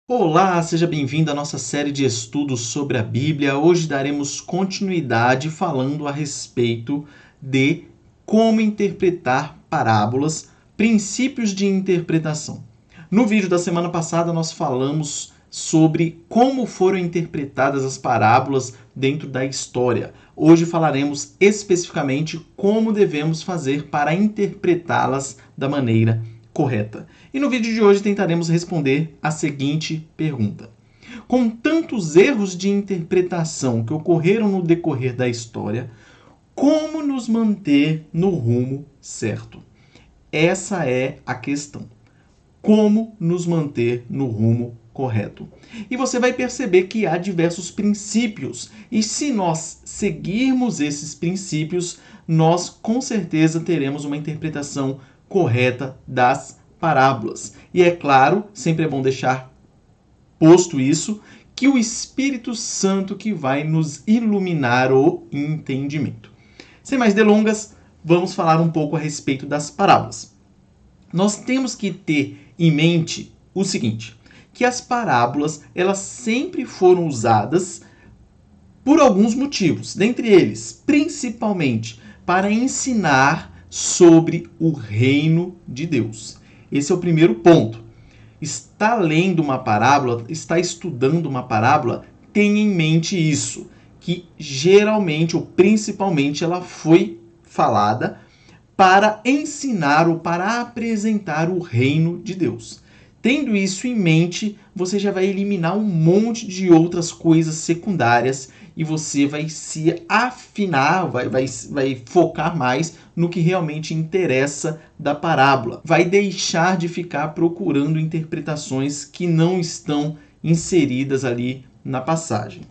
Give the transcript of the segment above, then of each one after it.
Olá, seja bem-vindo à nossa série de estudos sobre a Bíblia. Hoje daremos continuidade falando a respeito de como interpretar parábolas, princípios de interpretação. No vídeo da semana passada nós falamos sobre como foram interpretadas as parábolas dentro da história. Hoje falaremos especificamente como devemos fazer para interpretá-las da maneira correta. E no vídeo de hoje tentaremos responder a seguinte pergunta: com tantos erros de interpretação que ocorreram no decorrer da história, como nos manter no rumo certo? Essa é a questão. Como nos manter no rumo correto? E você vai perceber que há diversos princípios, e se nós seguirmos esses princípios, nós com certeza teremos uma interpretação correta das parábolas. E é claro, sempre é bom deixar posto isso, que o Espírito Santo que vai nos iluminar o entendimento. Sem mais delongas, vamos falar um pouco a respeito das parábolas. Nós temos que ter em mente o seguinte, que as parábolas elas sempre foram usadas por alguns motivos, dentre eles, principalmente para ensinar sobre o reino de Deus. Esse é o primeiro ponto. Está lendo uma parábola, está estudando uma parábola, tenha em mente isso, que geralmente ou principalmente ela foi falada para ensinar ou para apresentar o reino de Deus. Tendo isso em mente, você já vai eliminar um monte de outras coisas secundárias e você vai se afinar, vai focar mais no que realmente interessa da parábola. Vai deixar de ficar procurando interpretações que não estão inseridas ali na passagem.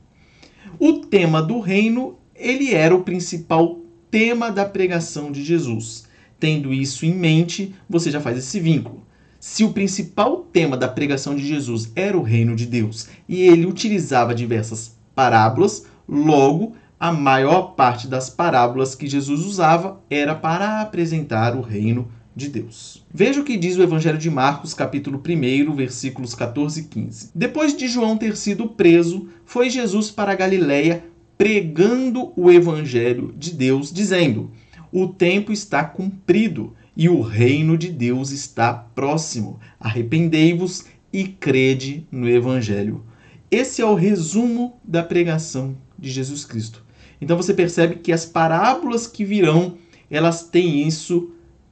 O tema do reino, ele era o principal tema da pregação de Jesus. Tendo isso em mente, você já faz esse vínculo. Se o principal tema da pregação de Jesus era o reino de Deus e ele utilizava diversas parábolas, logo, a maior parte das parábolas que Jesus usava era para apresentar o reino de Deus. Veja o que diz o Evangelho de Marcos, capítulo 1, versículos 14 e 15. Depois de João ter sido preso, foi Jesus para a Galileia pregando o Evangelho de Deus, dizendo: o tempo está cumprido e o reino de Deus está próximo. Arrependei-vos e crede no Evangelho. Esse é o resumo da pregação de Jesus Cristo. Então você percebe que as parábolas que virão, elas têm isso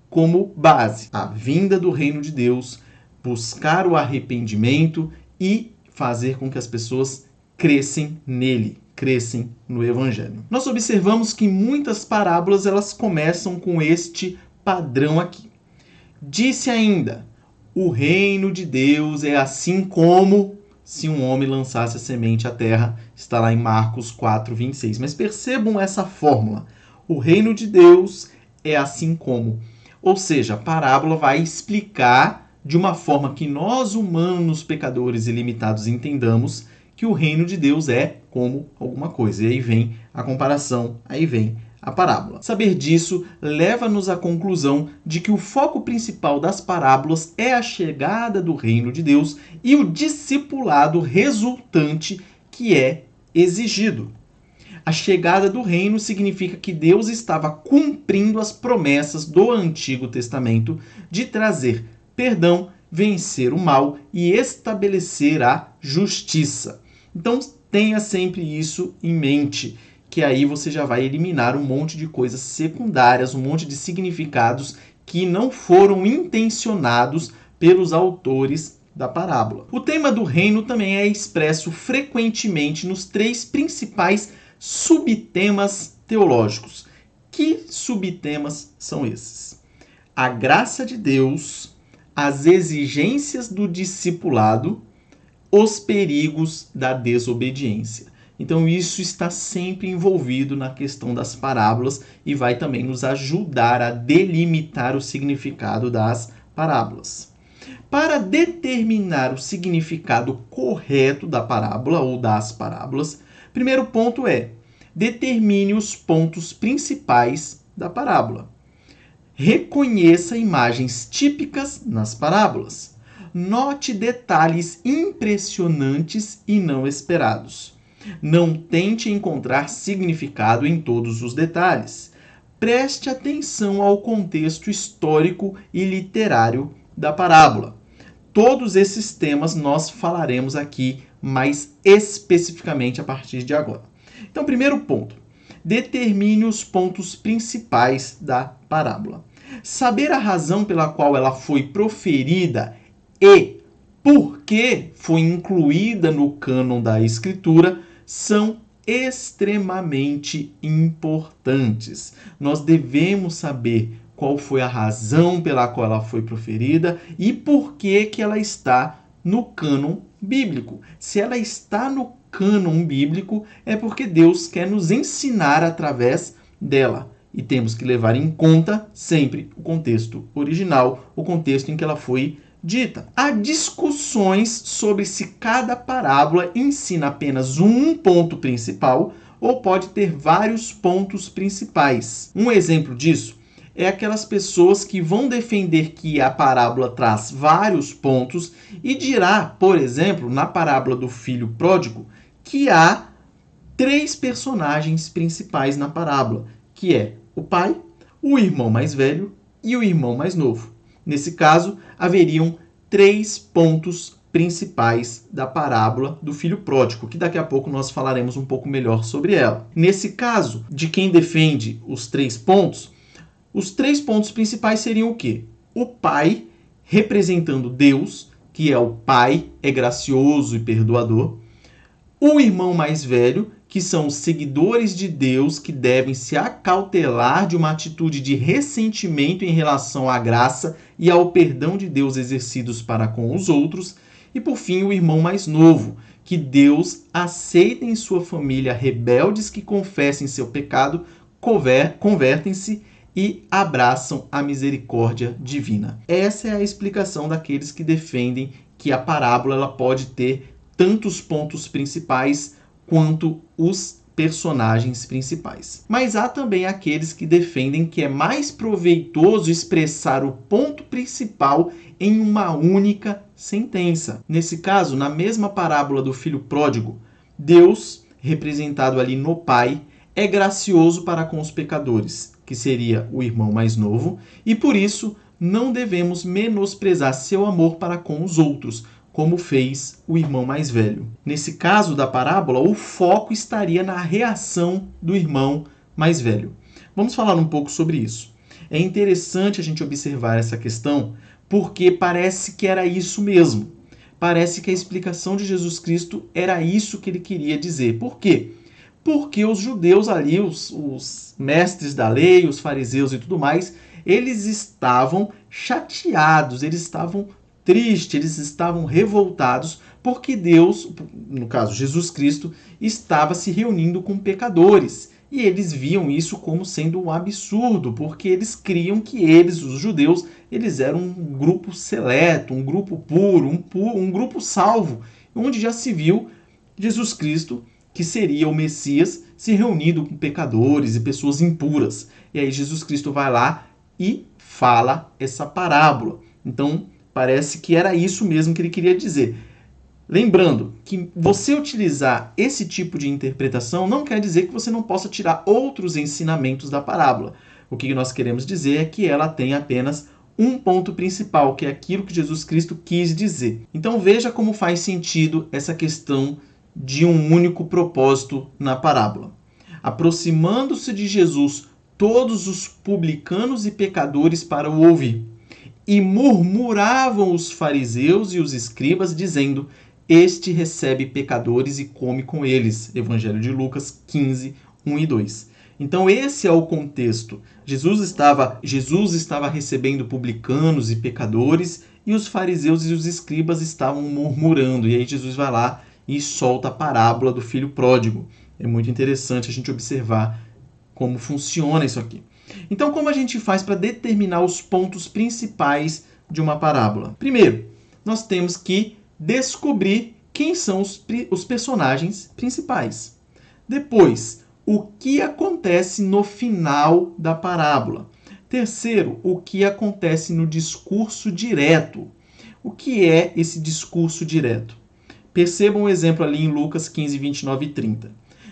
como base. A vinda do reino de Deus, buscar o arrependimento e fazer com que as pessoas crescem nele, crescem no Evangelho. Nós observamos que muitas parábolas elas começam com este padrão aqui. Disse ainda: o reino de Deus é assim como se um homem lançasse a semente à terra. Está lá em Marcos 4, 26. Mas percebam essa fórmula. O reino de Deus é assim como. Ou seja, a parábola vai explicar de uma forma que nós, humanos, pecadores e limitados, entendamos que o reino de Deus é como alguma coisa. E aí vem a comparação, aí vem a parábola. Saber disso leva-nos à conclusão de que o foco principal das parábolas é a chegada do reino de Deus e o discipulado resultante que é exigido. A chegada do reino significa que Deus estava cumprindo as promessas do Antigo Testamento de trazer perdão, vencer o mal e estabelecer a justiça. Então tenha sempre isso em mente, que aí você já vai eliminar um monte de coisas secundárias, um monte de significados que não foram intencionados pelos autores da parábola. O tema do reino também é expresso frequentemente nos três principais subtemas teológicos. Que subtemas são esses? A graça de Deus, as exigências do discipulado, os perigos da desobediência. Então isso está sempre envolvido na questão das parábolas e vai também nos ajudar a delimitar o significado das parábolas. Para determinar o significado correto da parábola ou das parábolas, primeiro ponto é: determine os pontos principais da parábola. Reconheça imagens típicas nas parábolas. note detalhes impressionantes e não esperados. Não tente encontrar significado em todos os detalhes. Preste atenção ao contexto histórico e literário da parábola. Todos esses temas nós falaremos aqui mais especificamente a partir de agora. Então, primeiro ponto, determine os pontos principais da parábola. Saber a razão pela qual ela foi proferida e por que foi incluída no cânon da Escritura são extremamente importantes. Nós devemos saber qual foi a razão pela qual ela foi proferida e por que ela está no cânon bíblico. Se ela está no cânon bíblico, é porque Deus quer nos ensinar através dela. E temos que levar em conta sempre o contexto original, o contexto em que ela foi dita. Há discussões sobre se cada parábola ensina apenas um ponto principal ou pode ter vários pontos principais. Um exemplo disso é aquelas pessoas que vão defender que a parábola traz vários pontos e dirá, por exemplo, na parábola do filho pródigo, que há 3 personagens principais na parábola, que é o pai, o irmão mais velho e o irmão mais novo. Nesse caso, haveriam 3 pontos principais da parábola do filho pródigo, que daqui a pouco nós falaremos um pouco melhor sobre ela. Nesse caso, de quem defende os 3 pontos, os 3 pontos principais seriam o quê? O pai, representando Deus, que é o pai, é gracioso e perdoador. O irmão mais velho, que são os seguidores de Deus, que devem se acautelar de uma atitude de ressentimento em relação à graça e ao perdão de Deus exercidos para com os outros. E, por fim, o irmão mais novo, que Deus aceita em sua família rebeldes que confessem seu pecado, convertem-se e abraçam a misericórdia divina. Essa é a explicação daqueles que defendem que a parábola ela pode ter tantos pontos principais quanto os personagens principais. Mas há também aqueles que defendem que é mais proveitoso expressar o ponto principal em uma única sentença. Nesse caso, na mesma parábola do filho pródigo, Deus, representado ali no Pai, é gracioso para com os pecadores, que seria o irmão mais novo, e por isso não devemos menosprezar seu amor para com os outros, como fez o irmão mais velho. Nesse caso da parábola, o foco estaria na reação do irmão mais velho. Vamos falar um pouco sobre isso. É interessante a gente observar essa questão, porque parece que era isso mesmo. Parece que a explicação de Jesus Cristo era isso que ele queria dizer. Por quê? Porque os judeus ali, os mestres da lei, os fariseus e tudo mais, eles estavam chateados, eles estavam tristes, eles estavam revoltados porque Deus, no caso Jesus Cristo, estava se reunindo com pecadores. E eles viam isso como sendo um absurdo, porque eles criam que eles, os judeus, eles eram um grupo seleto, um grupo puro, um grupo salvo, onde já se viu Jesus Cristo, que seria o Messias, se reunindo com pecadores e pessoas impuras. E aí Jesus Cristo vai lá e fala essa parábola. Então, parece que era isso mesmo que ele queria dizer. Lembrando que você utilizar esse tipo de interpretação não quer dizer que você não possa tirar outros ensinamentos da parábola. O que nós queremos dizer é que ela tem apenas um ponto principal, que é aquilo que Jesus Cristo quis dizer. Então veja como faz sentido essa questão de um único propósito na parábola. Aproximando-se de Jesus, todos os publicanos e pecadores para o ouvir. E murmuravam os fariseus e os escribas, dizendo: este recebe pecadores e come com eles. Evangelho de Lucas 15, 1 e 2. Então esse é o contexto. Jesus estava recebendo publicanos e pecadores, e os fariseus e os escribas estavam murmurando. E aí Jesus vai lá e solta a parábola do filho pródigo. É muito interessante a gente observar como funciona isso aqui. Então, como a gente faz para determinar os pontos principais de uma parábola? Primeiro, nós temos que descobrir quem são os personagens principais. Depois, o que acontece no final da parábola. Terceiro, o que acontece no discurso direto. O que é esse discurso direto? Percebam o exemplo ali em Lucas 15, 29 e 30.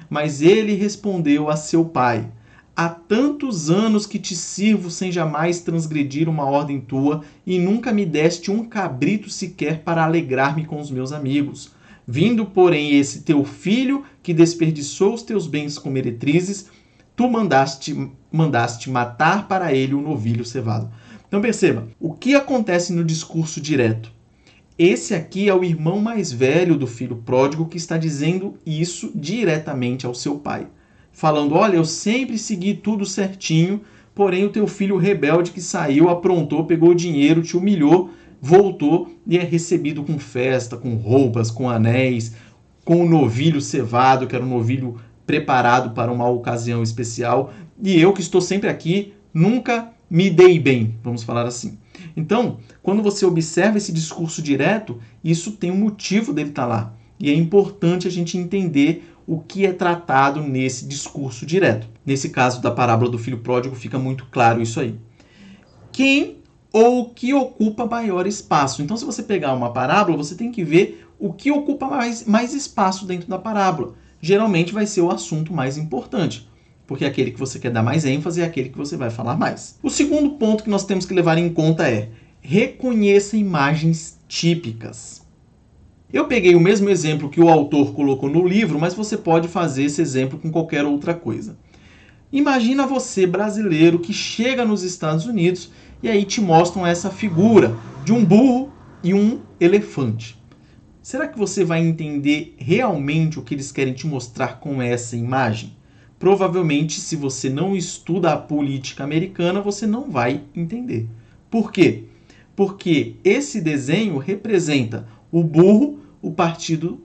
Mas ele respondeu a seu pai: há tantos anos que te sirvo sem jamais transgredir uma ordem tua, e nunca me deste um cabrito sequer para alegrar-me com os meus amigos. Vindo, porém, esse teu filho, que desperdiçou os teus bens com meretrizes, tu mandaste matar para ele um novilho cevado. Então perceba, o que acontece no discurso direto? Esse aqui é o irmão mais velho do filho pródigo que está dizendo isso diretamente ao seu pai. Falando, olha, eu sempre segui tudo certinho, porém o teu filho rebelde que saiu, aprontou, pegou o dinheiro, te humilhou, voltou e é recebido com festa, com roupas, com anéis, com o novilho cevado, que era um novilho preparado para uma ocasião especial, e eu que estou sempre aqui, nunca me dei bem, vamos falar assim. Então, quando você observa esse discurso direto, isso tem um motivo dele estar lá. E é importante a gente entender o que é tratado nesse discurso direto. Nesse caso da parábola do filho pródigo, fica muito claro isso aí. Quem ou o que ocupa maior espaço? Então, se você pegar uma parábola, você tem que ver o que ocupa mais espaço dentro da parábola. Geralmente vai ser o assunto mais importante, porque aquele que você quer dar mais ênfase é aquele que você vai falar mais. O segundo ponto que nós temos que levar em conta é: reconheça imagens típicas. Eu peguei o mesmo exemplo que o autor colocou no livro, mas você pode fazer esse exemplo com qualquer outra coisa. Imagina você, brasileiro, que chega nos Estados Unidos e aí te mostram essa figura de um burro e um elefante. Será que você vai entender realmente o que eles querem te mostrar com essa imagem? Provavelmente, se você não estuda a política americana, você não vai entender. Por quê? Porque esse desenho representa o burro, o Partido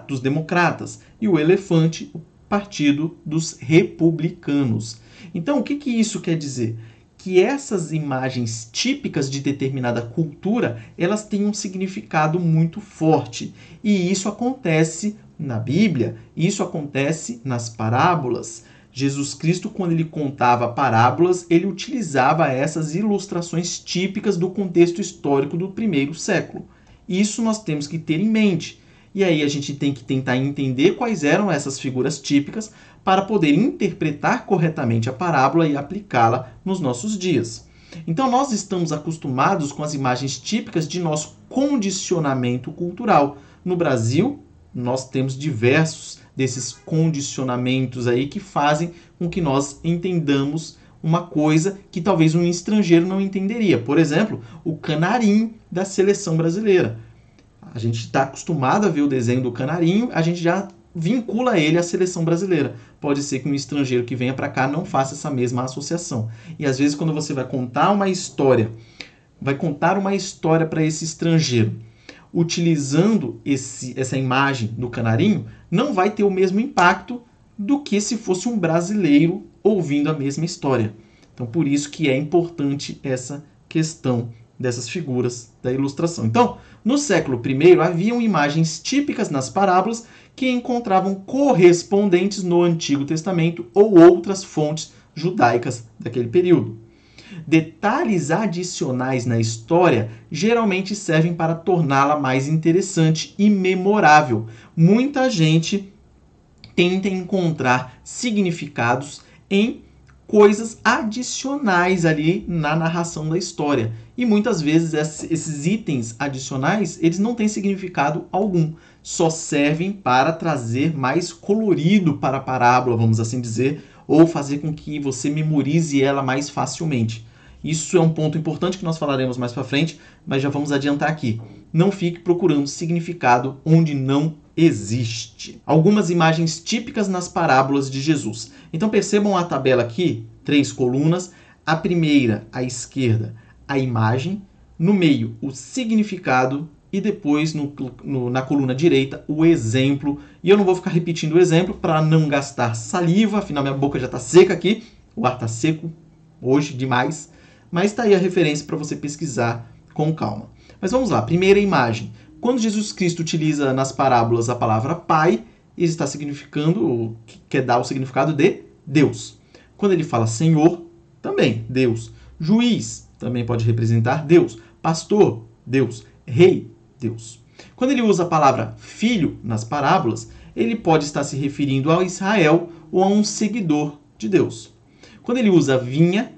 dos Democratas, e o elefante, o Partido dos Republicanos. Então, o que isso quer dizer? Que essas imagens típicas de determinada cultura, elas têm um significado muito forte. E isso acontece na Bíblia, isso acontece nas parábolas. Jesus Cristo, quando ele contava parábolas, ele utilizava essas ilustrações típicas do contexto histórico do primeiro século. Isso nós temos que ter em mente. E aí a gente tem que tentar entender quais eram essas figuras típicas para poder interpretar corretamente a parábola e aplicá-la nos nossos dias. Então nós estamos acostumados com as imagens típicas de nosso condicionamento cultural. No Brasil, nós temos diversos desses condicionamentos aí que fazem com que nós entendamos uma coisa que talvez um estrangeiro não entenderia. Por exemplo, o canarinho da seleção brasileira. A gente está acostumado a ver o desenho do canarinho, a gente já vincula ele à seleção brasileira. Pode ser que um estrangeiro que venha para cá não faça essa mesma associação. E às vezes quando você vai contar uma história para esse estrangeiro, utilizando essa imagem do canarinho, não vai ter o mesmo impacto do que se fosse um brasileiro ouvindo a mesma história. Então, por isso que é importante essa questão dessas figuras da ilustração. Então, no século I, haviam imagens típicas nas parábolas que encontravam correspondentes no Antigo Testamento ou outras fontes judaicas daquele período. Detalhes adicionais na história geralmente servem para torná-la mais interessante e memorável. Muita gente tenta encontrar significados em coisas adicionais ali na narração da história. E muitas vezes esses itens adicionais, eles não têm significado algum. Só servem para trazer mais colorido para a parábola, vamos assim dizer, ou fazer com que você memorize ela mais facilmente. Isso é um ponto importante que nós falaremos mais para frente, mas já vamos adiantar aqui. Não fique procurando significado onde não existe. Algumas imagens típicas nas parábolas de Jesus. Então percebam a tabela aqui, 3 colunas. A primeira, à esquerda, a imagem. No meio, o significado. E depois, na coluna direita, o exemplo. E eu não vou ficar repetindo o exemplo para não gastar saliva, afinal minha boca já está seca aqui. O ar está seco hoje demais. Mas está aí a referência para você pesquisar com calma. Mas vamos lá, primeira imagem. Quando Jesus Cristo utiliza nas parábolas a palavra Pai, ele está significando, quer dar o significado de Deus. Quando ele fala Senhor, também Deus. Juiz, também pode representar Deus. Pastor, Deus. rei, Deus. Quando ele usa a palavra filho nas parábolas, ele pode estar se referindo a Israel ou a um seguidor de Deus. Quando ele usa vinha,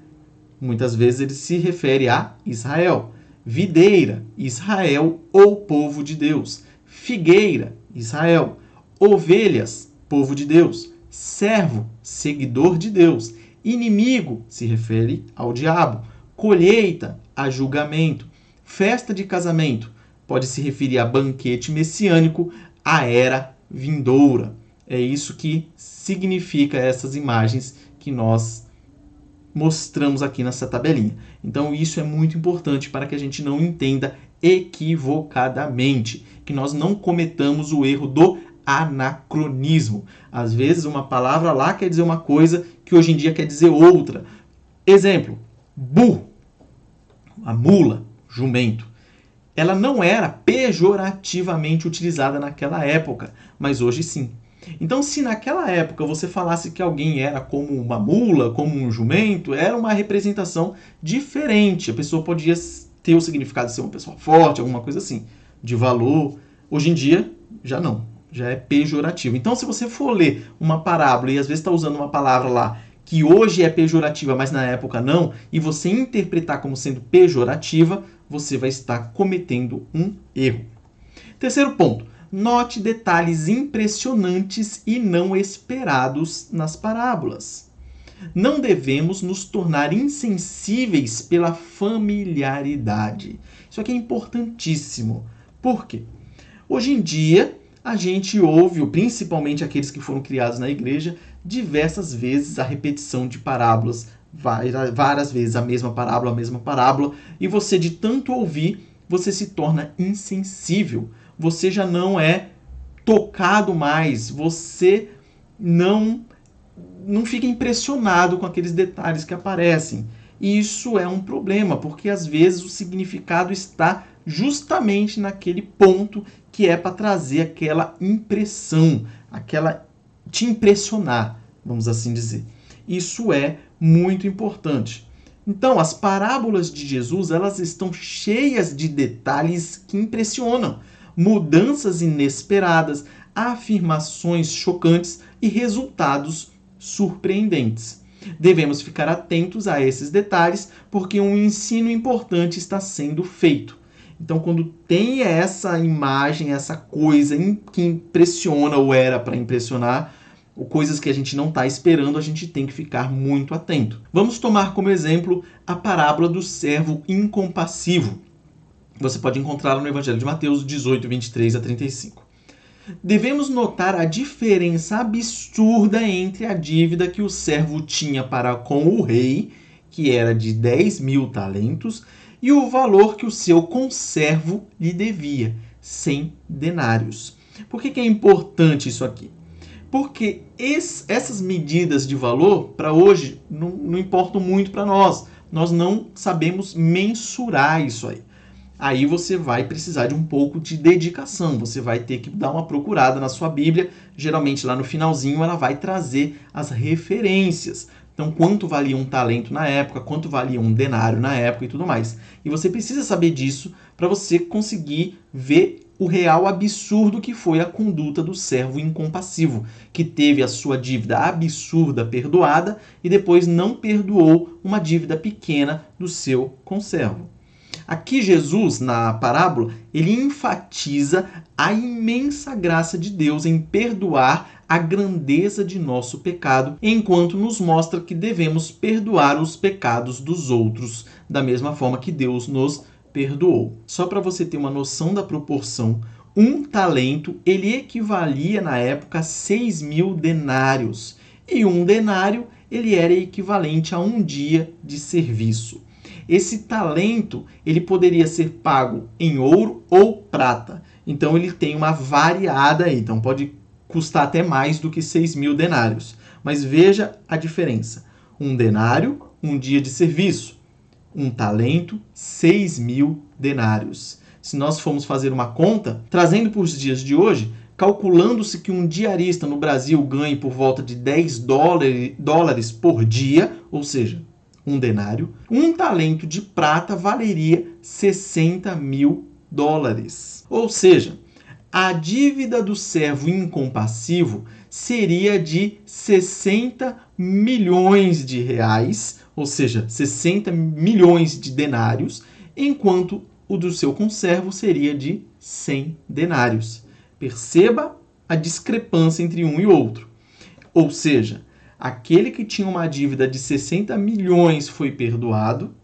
muitas vezes ele se refere a Israel. Videira, Israel ou povo de Deus. Figueira, Israel. Ovelhas, povo de Deus. Servo, seguidor de Deus. Inimigo, se refere ao diabo. Colheita, a julgamento. Festa de casamento, pode se referir a banquete messiânico, a era vindoura. É isso que significa essas imagens que nós mostramos aqui nessa tabelinha. Então isso é muito importante para que a gente não entenda equivocadamente, que nós não cometamos o erro do anacronismo. Às vezes uma palavra lá quer dizer uma coisa que hoje em dia quer dizer outra. Exemplo, burro, a mula, jumento. Ela não era pejorativamente utilizada naquela época, mas hoje sim. Então, se naquela época você falasse que alguém era como uma mula, como um jumento, era uma representação diferente. A pessoa podia ter o significado de ser uma pessoa forte, alguma coisa assim, de valor. Hoje em dia, já não. Já é pejorativo. Então, se você for ler uma parábola e às vezes está usando uma palavra lá que hoje é pejorativa, mas na época não, e você interpretar como sendo pejorativa, você vai estar cometendo um erro. Terceiro ponto. Note detalhes impressionantes e não esperados nas parábolas. Não devemos nos tornar insensíveis pela familiaridade. Isso aqui é importantíssimo. Por quê? Hoje em dia, a gente ouve, principalmente aqueles que foram criados na igreja, diversas vezes a repetição de parábolas, várias vezes a mesma parábola, e você, de tanto ouvir, você se torna insensível. Você já não é tocado mais, você não fica impressionado com aqueles detalhes que aparecem. E isso é um problema, porque às vezes o significado está justamente naquele ponto que é para trazer aquela impressão, aquela te impressionar, vamos assim dizer. Isso é muito importante. Então, as parábolas de Jesus, elas estão cheias de detalhes que impressionam, mudanças inesperadas, afirmações chocantes e resultados surpreendentes. Devemos ficar atentos a esses detalhes, porque um ensino importante está sendo feito. Então, quando tem essa imagem, essa coisa que impressiona ou era para impressionar, ou coisas que a gente não está esperando, a gente tem que ficar muito atento. Vamos tomar como exemplo a parábola do servo incompassivo. Você pode encontrá-la no Evangelho de Mateus 18, 23 a 35. Devemos notar a diferença absurda entre a dívida que o servo tinha para com o rei, que era de 10.000 talentos, e o valor que o seu conservo lhe devia, 100 denários. Por que é importante isso aqui? Porque essas medidas de valor, para hoje, não importam muito para nós. Nós não sabemos mensurar isso aí. Aí você vai precisar de um pouco de dedicação. Você vai ter que dar uma procurada na sua Bíblia. Geralmente lá no finalzinho ela vai trazer as referências. Então, quanto valia um talento na época, quanto valia um denário na época e tudo mais. E você precisa saber disso para você conseguir ver o real absurdo que foi a conduta do servo incompassivo, que teve a sua dívida absurda perdoada e depois não perdoou uma dívida pequena do seu conservo. Aqui Jesus, na parábola, ele enfatiza a imensa graça de Deus em perdoar a grandeza de nosso pecado, enquanto nos mostra que devemos perdoar os pecados dos outros, da mesma forma que Deus nos perdoou. Só para você ter uma noção da proporção, um talento ele equivalia na época a 6.000 denários. E um denário ele era equivalente a um dia de serviço. Esse talento ele poderia ser pago em ouro ou prata. Então ele tem uma variada aí. Então pode custar até mais do que 6.000 denários. Mas veja a diferença. Um denário, um dia de serviço. Um talento, 6.000 denários. Se nós formos fazer uma conta, trazendo para os dias de hoje, calculando-se que um diarista no Brasil ganhe por volta de 10 dólares por dia, ou seja, um denário, um talento de prata valeria 60.000 dólares. Ou seja, a dívida do servo incompassivo seria de 60 milhões de reais, ou seja, 60 milhões de denários, enquanto o do seu conservo seria de 100 denários. Perceba a discrepância entre um e outro. Ou seja, aquele que tinha uma dívida de 60 milhões foi perdoado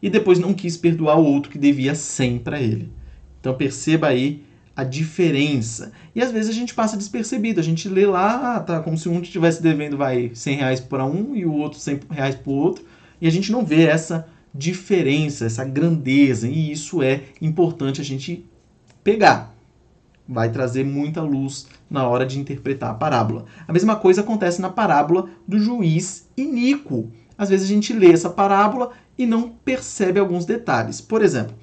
e depois não quis perdoar o outro que devia 100 para ele. Então perceba aí a diferença. E às vezes a gente passa despercebido. A gente lê lá, tá como se um estivesse devendo 100 reais para um e o outro 100 reais para o outro. E a gente não vê essa diferença, essa grandeza. E isso é importante a gente pegar. Vai trazer muita luz na hora de interpretar a parábola. A mesma coisa acontece na parábola do juiz iníquo. Às vezes a gente lê essa parábola e não percebe alguns detalhes. Por exemplo,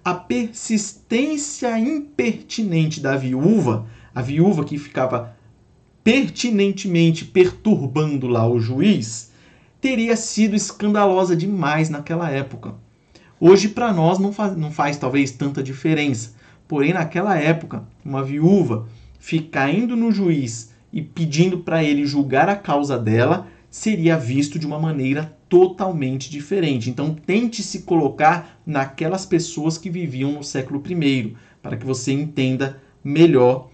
a persistência impertinente da viúva, a viúva que ficava pertinentemente perturbando lá o juiz, teria sido escandalosa demais naquela época. Hoje, para nós, não faz talvez tanta diferença. Porém, naquela época, uma viúva ficar indo no juiz e pedindo para ele julgar a causa dela seria visto de uma maneira totalmente diferente. Então, tente se colocar naquelas pessoas que viviam no século I, para que você entenda melhor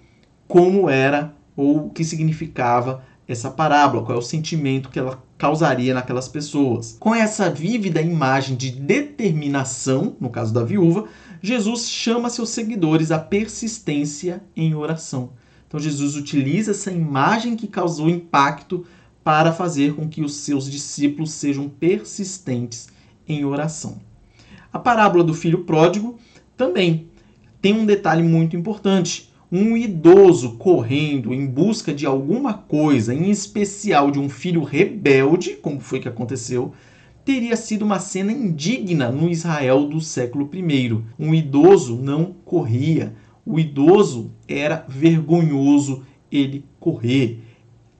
como era ou o que significava essa parábola, qual é o sentimento que ela causaria naquelas pessoas. Com essa vívida imagem de determinação, no caso da viúva, Jesus chama seus seguidores à persistência em oração. Então Jesus utiliza essa imagem que causou impacto para fazer com que os seus discípulos sejam persistentes em oração. A parábola do filho pródigo também tem um detalhe muito importante. Um idoso correndo em busca de alguma coisa, em especial de um filho rebelde, como foi que aconteceu, teria sido uma cena indigna no Israel do século I. Um idoso não corria. O idoso era vergonhoso ele correr.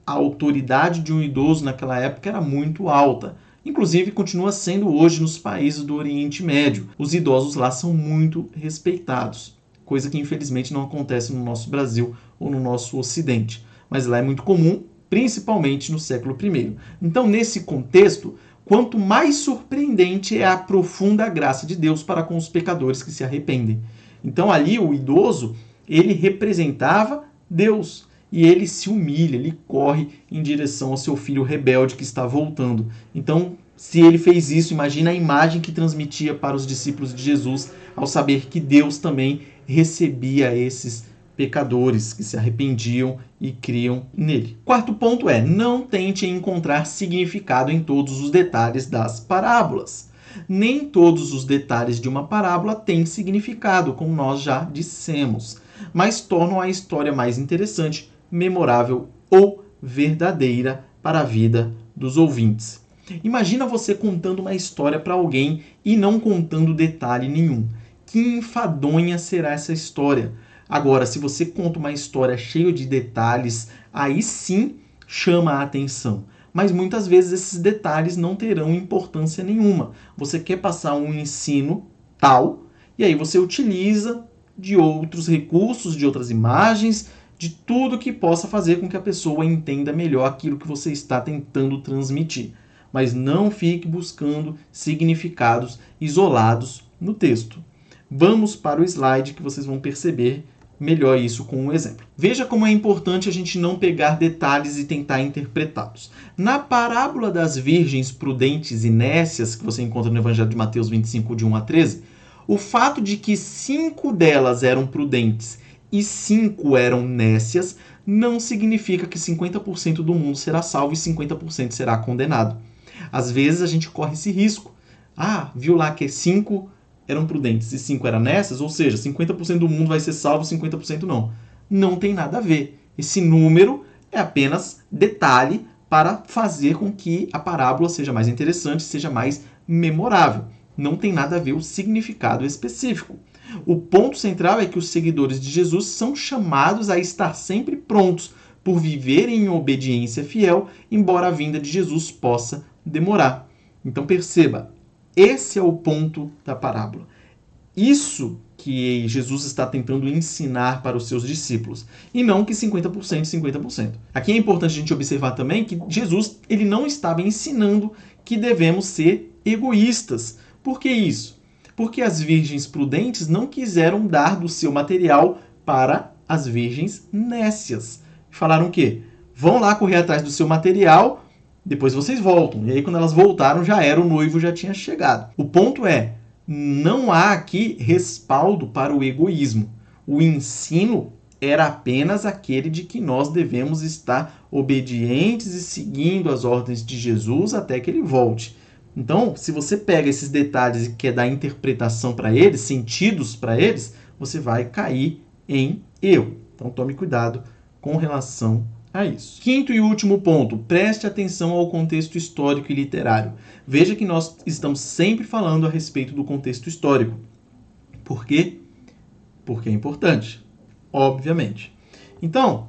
A autoridade de um idoso naquela época era muito alta. Inclusive, continua sendo hoje nos países do Oriente Médio. Os idosos lá são muito respeitados, coisa que infelizmente não acontece no nosso Brasil ou no nosso Ocidente. Mas lá é muito comum, principalmente no século I. Então, nesse contexto, quanto mais surpreendente é a profunda graça de Deus para com os pecadores que se arrependem. Então, ali, o idoso, ele representava Deus. E ele se humilha, ele corre em direção ao seu filho rebelde que está voltando. Então, se ele fez isso, imagina a imagem que transmitia para os discípulos de Jesus ao saber que Deus também recebia esses pecadores que se arrependiam e criam nele. Quarto ponto é: não tente encontrar significado em todos os detalhes das parábolas. Nem todos os detalhes de uma parábola têm significado, como nós já dissemos, mas tornam a história mais interessante, memorável ou verdadeira para a vida dos ouvintes. Imagina você contando uma história para alguém e não contando detalhe nenhum. Que enfadonha será essa história? Agora, se você conta uma história cheia de detalhes, aí sim chama a atenção. Mas muitas vezes esses detalhes não terão importância nenhuma. Você quer passar um ensino tal, e aí você utiliza de outros recursos, de outras imagens, de tudo que possa fazer com que a pessoa entenda melhor aquilo que você está tentando transmitir. Mas não fique buscando significados isolados no texto. Vamos para o slide que vocês vão perceber melhor isso com um exemplo. Veja como é importante a gente não pegar detalhes e tentar interpretá-los. Na parábola das virgens prudentes e nécias, que você encontra no Evangelho de Mateus 25, de 1 a 13, o fato de que 5 delas eram prudentes e 5 eram nécias não significa que 50% do mundo será salvo e 50% será condenado. Às vezes a gente corre esse risco. Viu lá que 5 eram prudentes e 5 eram nécias, ou seja, 50% do mundo vai ser salvo e 50% não. Não tem nada a ver. Esse número é apenas detalhe para fazer com que a parábola seja mais interessante, seja mais memorável. Não tem nada a ver o significado específico. O ponto central é que os seguidores de Jesus são chamados a estar sempre prontos por viverem em obediência fiel, embora a vinda de Jesus possa demorar. Então perceba, esse é o ponto da parábola. Isso que Jesus está tentando ensinar para os seus discípulos, e não que 50% e 50%. Aqui é importante a gente observar também que Jesus ele não estava ensinando que devemos ser egoístas. Por que isso? Porque as virgens prudentes não quiseram dar do seu material para as virgens nécias. Falaram o quê? Vão lá correr atrás do seu material, depois vocês voltam. E aí quando elas voltaram já era, o noivo já tinha chegado. O ponto é, não há aqui respaldo para o egoísmo. O ensino era apenas aquele de que nós devemos estar obedientes e seguindo as ordens de Jesus até que ele volte. Então, se você pega esses detalhes e quer dar interpretação para eles, sentidos para eles, você vai cair em erro. Então, tome cuidado com relação a isso. Quinto e último ponto, preste atenção ao contexto histórico e literário. Veja que nós estamos sempre falando a respeito do contexto histórico. Por quê? Porque é importante, obviamente. Então,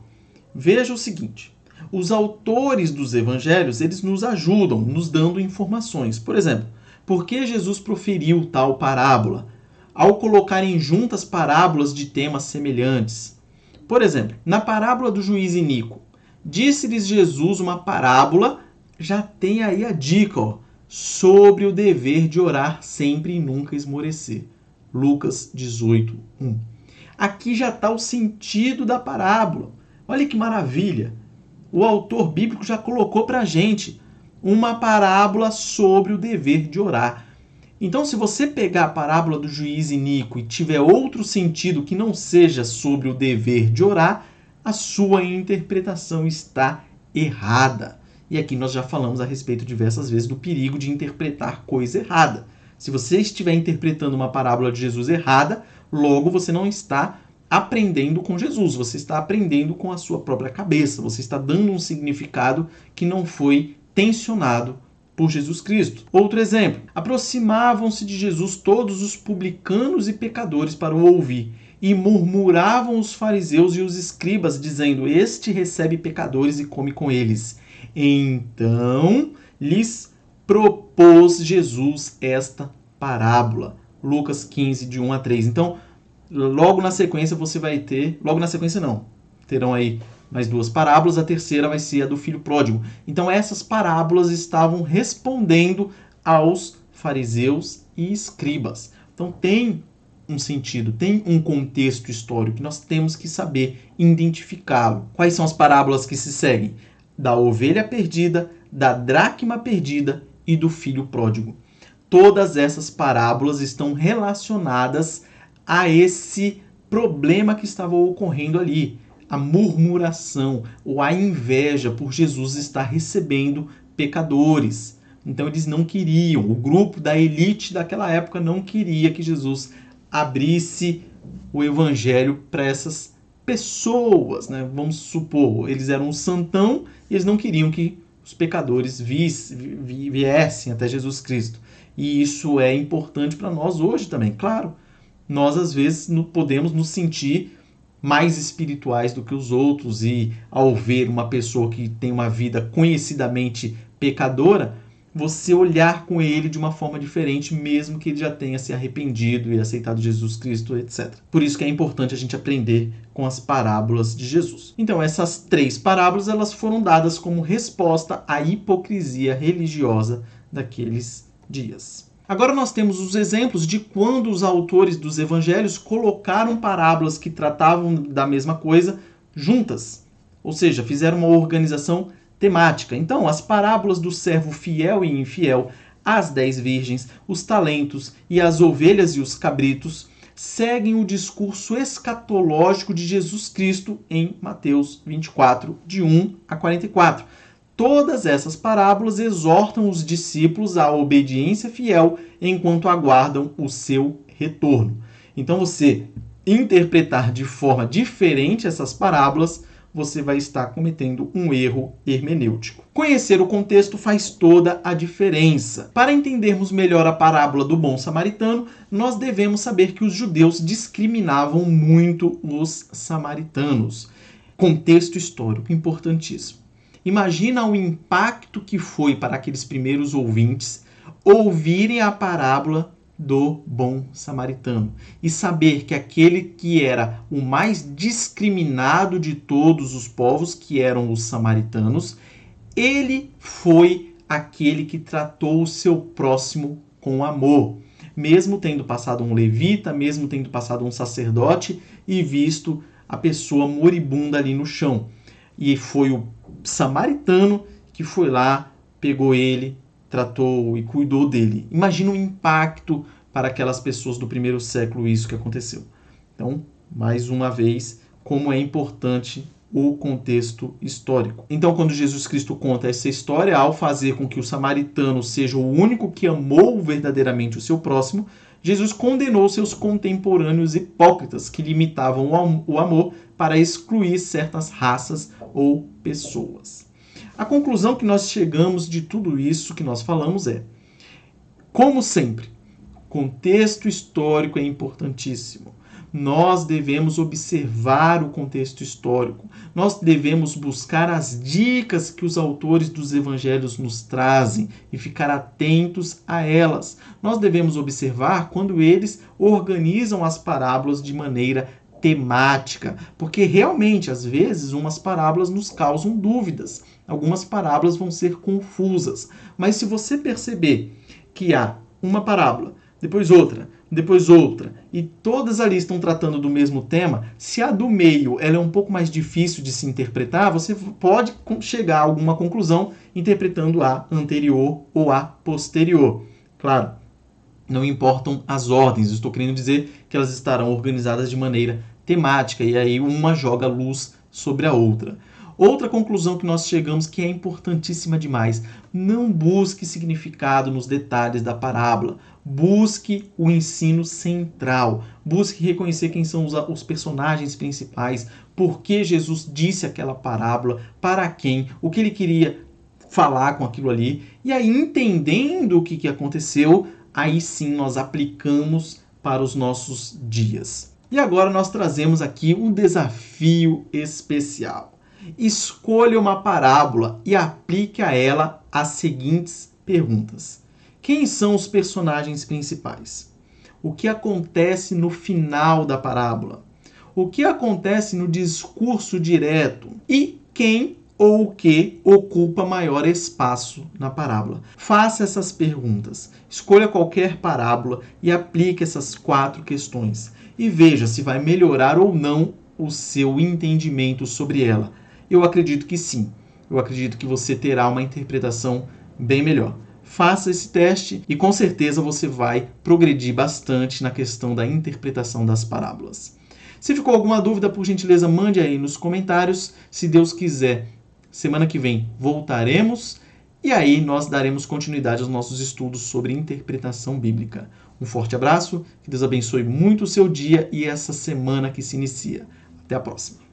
veja o seguinte, os autores dos evangelhos, eles nos ajudam, nos dando informações. Por exemplo, por que Jesus proferiu tal parábola? Ao colocarem juntas parábolas de temas semelhantes. Por exemplo, na parábola do juiz iníquo, disse-lhes Jesus uma parábola, já tem aí a dica, sobre o dever de orar sempre e nunca esmorecer. Lucas 18:1. Aqui já está o sentido da parábola. Olha que maravilha. O autor bíblico já colocou para a gente uma parábola sobre o dever de orar. Então, se você pegar a parábola do juiz iníquo e tiver outro sentido que não seja sobre o dever de orar, a sua interpretação está errada. E aqui nós já falamos a respeito diversas vezes do perigo de interpretar coisa errada. Se você estiver interpretando uma parábola de Jesus errada, logo você não está aprendendo com Jesus, você está aprendendo com a sua própria cabeça, você está dando um significado que não foi tensionado por Jesus Cristo. Outro exemplo, aproximavam-se de Jesus todos os publicanos e pecadores para o ouvir, e murmuravam os fariseus e os escribas, dizendo, este recebe pecadores e come com eles. Então lhes propôs Jesus esta parábola. Lucas 15, de 1 a 3. Então, logo na sequência você vai ter... Logo na sequência não. Terão aí mais duas parábolas. A terceira vai ser a do filho pródigo. Então, essas parábolas estavam respondendo aos fariseus e escribas. Então, tem um sentido, tem um contexto histórico que nós temos que saber identificá-lo. Quais são as parábolas que se seguem? Da ovelha perdida, da dracma perdida e do filho pródigo. Todas essas parábolas estão relacionadas a esse problema que estava ocorrendo ali. A murmuração ou a inveja por Jesus estar recebendo pecadores. Então eles não queriam, o grupo da elite daquela época não queria que Jesus abrisse o evangelho para essas pessoas, né? Vamos supor, eles eram um santão e eles não queriam que os pecadores viessem até Jesus Cristo. E isso é importante para nós hoje também, claro. Nós, às vezes, podemos nos sentir mais espirituais do que os outros e, ao ver uma pessoa que tem uma vida conhecidamente pecadora, você olhar com ele de uma forma diferente, mesmo que ele já tenha se arrependido e aceitado Jesus Cristo, etc. Por isso que é importante a gente aprender com as parábolas de Jesus. Então, essas 3 parábolas elas foram dadas como resposta à hipocrisia religiosa daqueles dias. Agora nós temos os exemplos de quando os autores dos evangelhos colocaram parábolas que tratavam da mesma coisa juntas. Ou seja, fizeram uma organização temática. Então, as parábolas do servo fiel e infiel, as 10 virgens, os talentos e as ovelhas e os cabritos seguem o discurso escatológico de Jesus Cristo em Mateus 24, de 1 a 44. Todas essas parábolas exortam os discípulos à obediência fiel enquanto aguardam o seu retorno. Então, você interpretar de forma diferente essas parábolas, você vai estar cometendo um erro hermenêutico. Conhecer o contexto faz toda a diferença. Para entendermos melhor a parábola do bom samaritano, nós devemos saber que os judeus discriminavam muito os samaritanos. Contexto histórico importantíssimo. Imagina o impacto que foi para aqueles primeiros ouvintes ouvirem a parábola do bom samaritano. E saber que aquele que era o mais discriminado de todos os povos, que eram os samaritanos, ele foi aquele que tratou o seu próximo com amor. Mesmo tendo passado um levita, mesmo tendo passado um sacerdote e visto a pessoa moribunda ali no chão. E foi o samaritano que foi lá, pegou ele, tratou e cuidou dele. Imagina o impacto para aquelas pessoas do primeiro século isso que aconteceu. Então, mais uma vez, como é importante o contexto histórico. Então, quando Jesus Cristo conta essa história, ao fazer com que o samaritano seja o único que amou verdadeiramente o seu próximo, Jesus condenou seus contemporâneos hipócritas que limitavam o amor para excluir certas raças ou pessoas. A conclusão que nós chegamos de tudo isso que nós falamos é, como sempre, contexto histórico é importantíssimo. Nós devemos observar o contexto histórico. Nós devemos buscar as dicas que os autores dos evangelhos nos trazem e ficar atentos a elas. Nós devemos observar quando eles organizam as parábolas de maneira temática, porque realmente, às vezes, umas parábolas nos causam dúvidas. Algumas parábolas vão ser confusas. Mas se você perceber que há uma parábola, depois outra, e todas ali estão tratando do mesmo tema, se a do meio ela é um pouco mais difícil de se interpretar, você pode chegar a alguma conclusão interpretando a anterior ou a posterior. Claro, não importam as ordens, estou querendo dizer que elas estarão organizadas de maneira temática, e aí uma joga luz sobre a outra. Outra conclusão que nós chegamos que é importantíssima demais. Não busque significado nos detalhes da parábola. Busque o ensino central. Busque reconhecer quem são os personagens principais. Por que Jesus disse aquela parábola, para quem, o que ele queria falar com aquilo ali. E aí, entendendo o que aconteceu, aí sim nós aplicamos para os nossos dias. E agora nós trazemos aqui um desafio especial. Escolha uma parábola e aplique a ela as seguintes perguntas. Quem são os personagens principais? O que acontece no final da parábola? O que acontece no discurso direto? E quem ou o que ocupa maior espaço na parábola? Faça essas perguntas. Escolha qualquer parábola e aplique essas 4 questões. E veja se vai melhorar ou não o seu entendimento sobre ela. Eu acredito que sim. Eu acredito que você terá uma interpretação bem melhor. Faça esse teste e com certeza você vai progredir bastante na questão da interpretação das parábolas. Se ficou alguma dúvida, por gentileza, mande aí nos comentários. Se Deus quiser, semana que vem voltaremos e aí nós daremos continuidade aos nossos estudos sobre interpretação bíblica. Um forte abraço, que Deus abençoe muito o seu dia e essa semana que se inicia. Até a próxima.